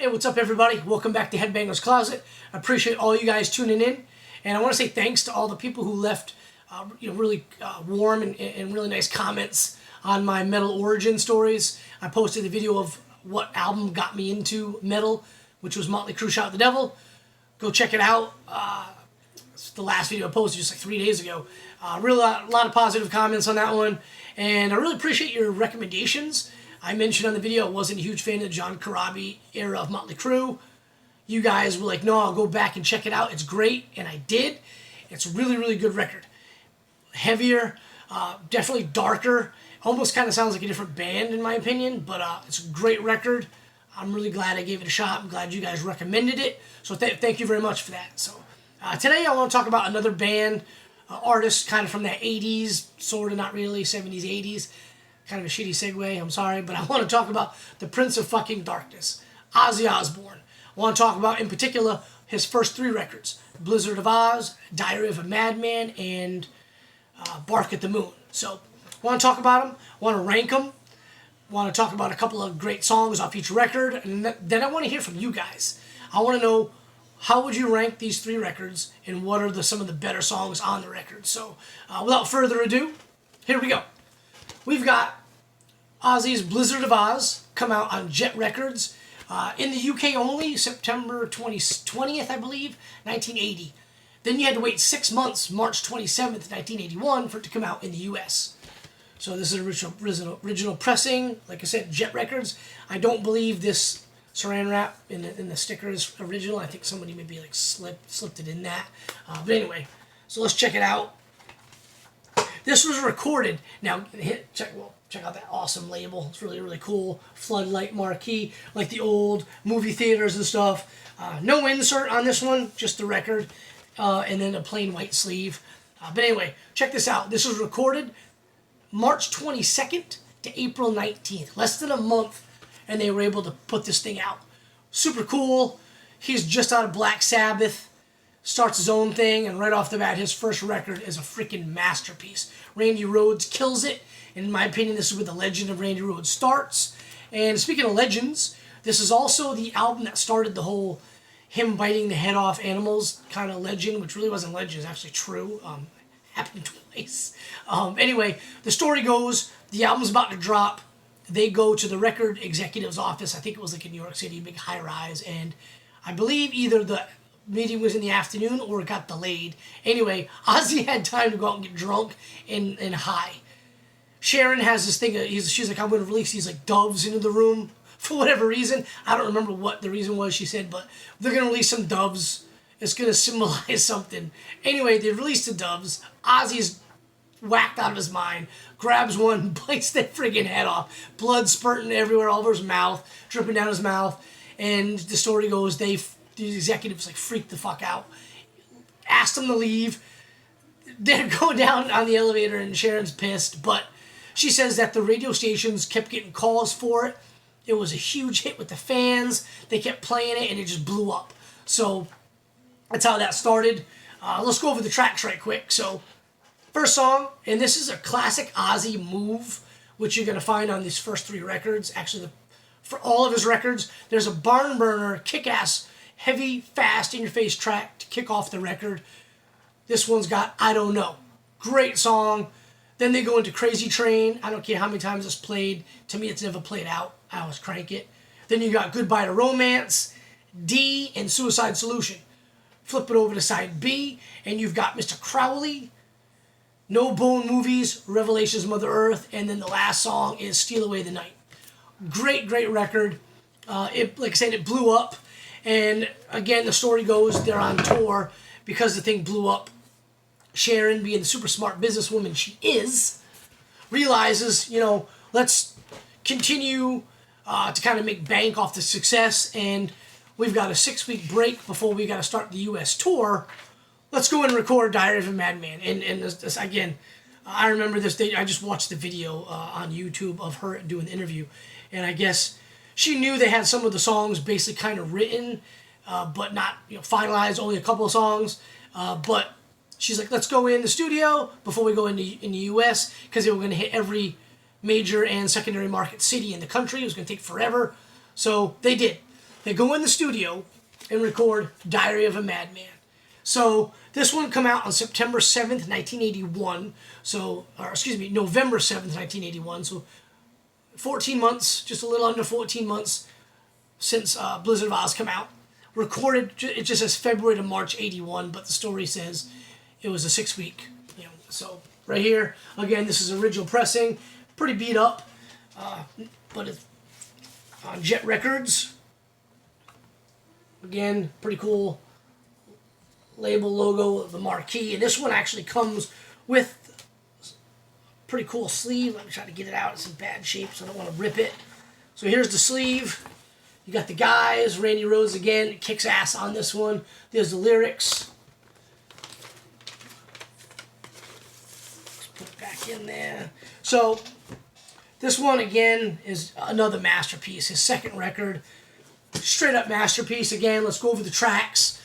Hey, what's up, everybody? Welcome back to Headbanger's Closet. I appreciate all you guys tuning in, and I want to say thanks to all the people who left really warm and really nice comments on my metal origin stories. I posted a video of what album got me into metal, which was Motley Crue Shout at the Devil. Go check it out. It's the last video I posted just like 3 days ago. A lot of positive comments on that one, and I really appreciate your recommendations. I mentioned on the video I wasn't a huge fan of the John Corabi era of Motley Crue. You guys were like, no, I'll go back and check it out. It's great, and I did. It's a really, really good record. Heavier, definitely darker. Almost kind of sounds like a different band in my opinion, but it's a great record. I'm really glad I gave it a shot. I'm glad you guys recommended it. So thank you very much for that. So today I want to talk about another band, artist kind of from the 80s, sort of, not really, 70s, 80s. Kind of a shitty segue, I'm sorry, but I want to talk about the Prince of fucking Darkness, Ozzy Osbourne. I want to talk about, in particular, his first 3 records, Blizzard of Oz, Diary of a Madman, and Bark at the Moon. So, I want to talk about them, I want to rank them, I want to talk about a couple of great songs off each record, and then I want to hear from you guys. I want to know, how would you rank these 3 records, and what are some of the better songs on the record? So, without further ado, here we go. We've got Ozzy's Blizzard of Oz, come out on Jet Records, in the UK only, September 20th, I believe, 1980. Then you had to wait 6 months, March 27th, 1981, for it to come out in the US. So this is original pressing, like I said, Jet Records. I don't believe this saran wrap in the sticker is original. I think somebody maybe like slipped it in that. But anyway, so let's check it out. This was recorded. Now, check out that awesome label. It's really, really cool. Floodlight marquee, like the old movie theaters and stuff. No insert on this one, just the record, and then a plain white sleeve. But anyway, check this out. This was recorded March 22nd to April 19th. Less than a month, and they were able to put this thing out. Super cool. He's just out of Black Sabbath. Starts his own thing, and right off the bat, his first record is a freaking masterpiece. Randy Rhoads kills it. In my opinion, this is where the legend of Randy Rhoads starts. And speaking of legends, this is also the album that started the whole him biting the head off animals kind of legend, which really wasn't legend, it's actually true. Happened twice. Anyway, the story goes, the album's about to drop. They go to the record executive's office. I think it was like in New York City, big high rise, and I believe either the meeting was in the afternoon or it got delayed. Anyway, Ozzy had time to go out and get drunk and high. Sharon has this thing, she's like, I'm going to release these like doves into the room for whatever reason. I don't remember what the reason was, she said, but they're going to release some doves. It's going to symbolize something. Anyway, they released the doves. Ozzy's whacked out of his mind, grabs one, bites their friggin' head off. Blood spurting everywhere, all over his mouth, dripping down his mouth. And the story goes, the executives like freaked the fuck out. Asked them to leave. They're going down on the elevator and Sharon's pissed, but she says that the radio stations kept getting calls for it. It was a huge hit with the fans. They kept playing it and it just blew up. So that's how that started. Let's go over the tracks right quick. So first song, and this is a classic Ozzy move, which you're going to find on these first 3 records. Actually, for all of his records, there's a barn burner, kick-ass, heavy, fast, in-your-face track to kick off the record. This one's got I Don't Know. Great song. Then they go into Crazy Train. I don't care how many times it's played. To me, it's never played out. I always crank it. Then you got Goodbye to Romance, D, and Suicide Solution. Flip it over to side B, and you've got Mr. Crowley, No Bone Movies, Revelations of Mother Earth, and then the last song is Steal Away the Night. Great, great record. Like I said, it blew up. And again, the story goes, they're on tour because the thing blew up. Sharon, being the super smart businesswoman she is, realizes, let's continue to kind of make bank off the success, and we've got a 6-week break before we got to start the U.S. tour. Let's go and record Diary of a Madman. And this, again, I remember this day, I just watched the video on YouTube of her doing the interview, and I guess she knew they had some of the songs basically kind of written, but not finalized, only a couple of songs, but she's like, let's go in the studio before we go in the U.S. because they were going to hit every major and secondary market city in the country. It was going to take forever. So they did. they go in the studio and record Diary of a Madman. So this one come out on September 7th, 1981. So, or excuse me, November 7th, 1981. So 14 months, just a little under 14 months since Blizzard of Oz come out. Recorded, it just says February to March 81, but the story says it was a 6-week. So right here, again, this is original pressing, pretty beat up, but it's on Jet Records. Again, pretty cool label logo of the marquee, and this one actually comes with pretty cool sleeve. Let me try to get it out. It's in bad shape, so I don't want to rip it. So here's the sleeve. You got the guys. Randy Rhoads again kicks ass on this one. There's the lyrics. Let's put it back in there. So this one again is another masterpiece. His second record, straight up masterpiece. Again, let's go over the tracks.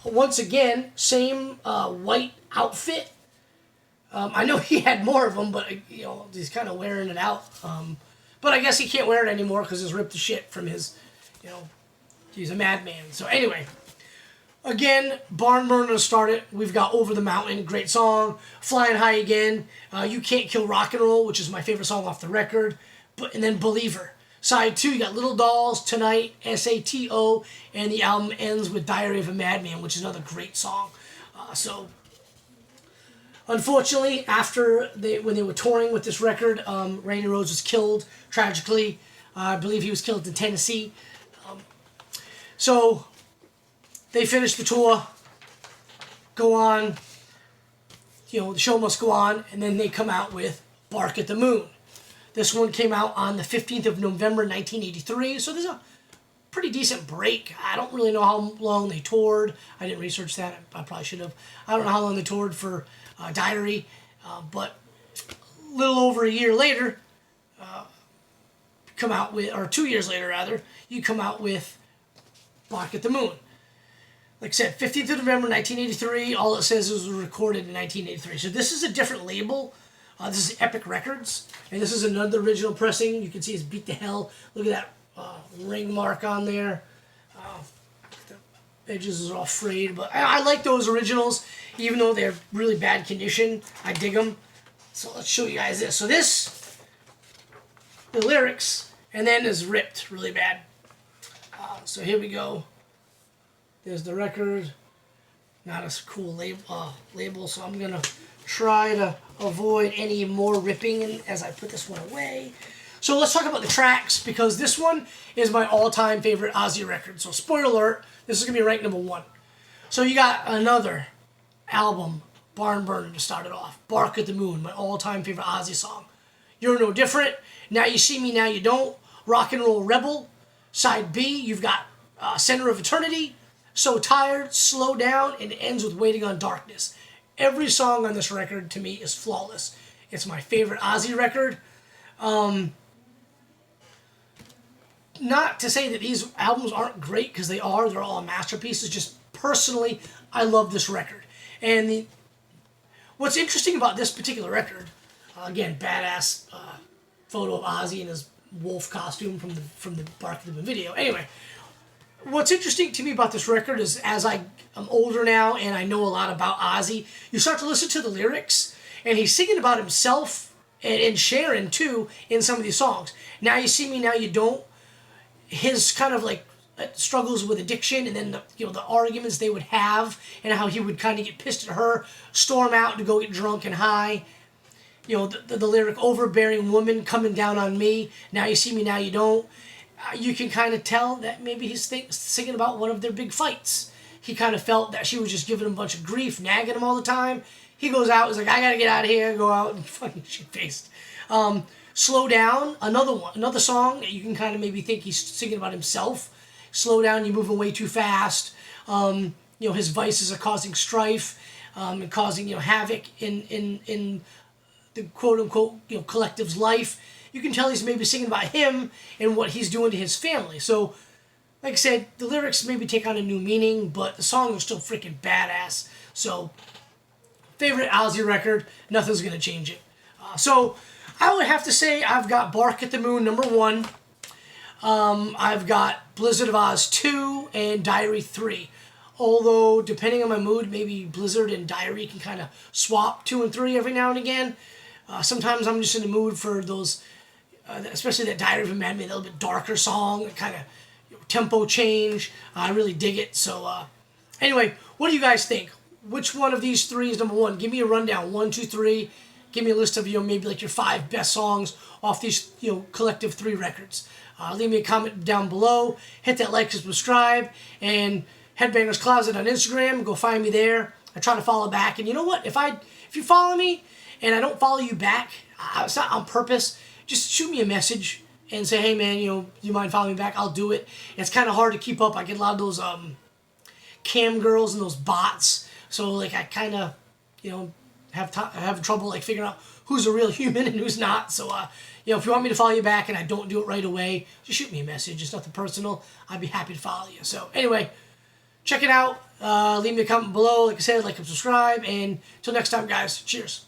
Once again, same white outfit. I know he had more of them, but he's kind of wearing it out. But I guess he can't wear it anymore because it's ripped to shit from his, he's a madman. So anyway, again, Barn Burner to start it. We've got Over the Mountain, great song. Flying High Again. You Can't Kill Rock and Roll, which is my favorite song off the record. And then Believer. Side 2, you got Little Dolls, Tonight, SATO, and the album ends with Diary of a Madman, which is another great song. So, unfortunately, when they were touring with this record, Randy Rhoads was killed tragically. I believe he was killed in Tennessee. So, they finished the tour, go on, the show must go on, and then they come out with Bark at the Moon. This one came out on the 15th of November, 1983, so there's a pretty decent break. I don't really know how long they toured. I didn't research that. I probably should have. I don't know how long they toured for Diary, but a little over a year later, come out with, or 2 years later rather, you come out with Bark at the Moon. Like I said, 15th of November, 1983. All it says is it was recorded in 1983. So this is a different label. This is Epic Records, and this is another original pressing. You can see it's beat to hell. Look at that ring mark on there. The edges are all frayed, but I like those originals, even though they're really bad condition. I dig them. So let's show you guys this. So this, the lyrics, and then is ripped really bad. So here we go. There's the record. Not a cool label, so I'm going to try to avoid any more ripping as I put this one away. So let's talk about the tracks, because this one is my all-time favorite Ozzy record. So spoiler alert, this is going to be ranked number 1. So you got another album, Barn Burner, to start it off. Bark at the Moon, my all-time favorite Ozzy song. You're No Different, Now You See Me, Now You Don't, Rock and Roll Rebel. Side B, you've got Center of Eternity, So Tired, Slow Down, and it ends with Waiting on Darkness. Every song on this record, to me, is flawless. It's my favorite Ozzy record. Not to say that these albums aren't great, because they are. They're all masterpieces. Just personally, I love this record. And what's interesting about this particular record, again, badass photo of Ozzy in his wolf costume from the Bark at the Moon video. Anyway, what's interesting to me about this record is, as I'm older now and I know a lot about Ozzy, you start to listen to the lyrics, and he's singing about himself and Sharon too in some of these songs. Now You See Me, Now You Don't. His kind of like struggles with addiction, and then the arguments they would have, and how he would kind of get pissed at her, storm out to go get drunk and high. The lyric "Overbearing Woman Coming Down on Me." Now you see me, now you don't. You can kind of tell that maybe he's singing about one of their big fights. He kind of felt that she was just giving him a bunch of grief, nagging him all the time. He goes out, he's like, I gotta get out of here, go out, and fucking shit-faced. Slow Down, another song that you can kind of maybe think he's singing about himself. Slow down, you're moving way too fast. His vices are causing strife, and causing havoc in the quote-unquote collective's life. You can tell he's maybe singing about him and what he's doing to his family. So, like I said, the lyrics maybe take on a new meaning, but the song is still freaking badass. So, favorite Ozzy record, nothing's going to change it. So, I would have to say I've got Bark at the Moon, number 1. I've got Blizzard of Oz 2 and Diary 3. Although, depending on my mood, maybe Blizzard and Diary can kind of swap 2 and 3 every now and again. Sometimes I'm just in the mood for those, especially that Diary of a Madman, a little bit darker song, kind of tempo change. I really dig it. So, anyway, what do you guys think? Which one of these three is number one? Give me a rundown. 1, 2, 3. Give me a list of, maybe like your 5 best songs off these, collective 3 records. Leave me a comment down below. Hit that like and subscribe. And Headbangers Closet on Instagram. Go find me there. I try to follow back. And you know what? If you follow me and I don't follow you back, it's not on purpose. Just shoot me a message and say, hey man, you mind following me back? I'll do it. It's kind of hard to keep up. I get a lot of those cam girls and those bots. So like I kind of, have trouble like figuring out who's a real human and who's not. So if you want me to follow you back and I don't do it right away, just shoot me a message. It's nothing personal. I'd be happy to follow you. So anyway, check it out. Leave me a comment below. Like I said, like and subscribe. And until next time, guys. Cheers.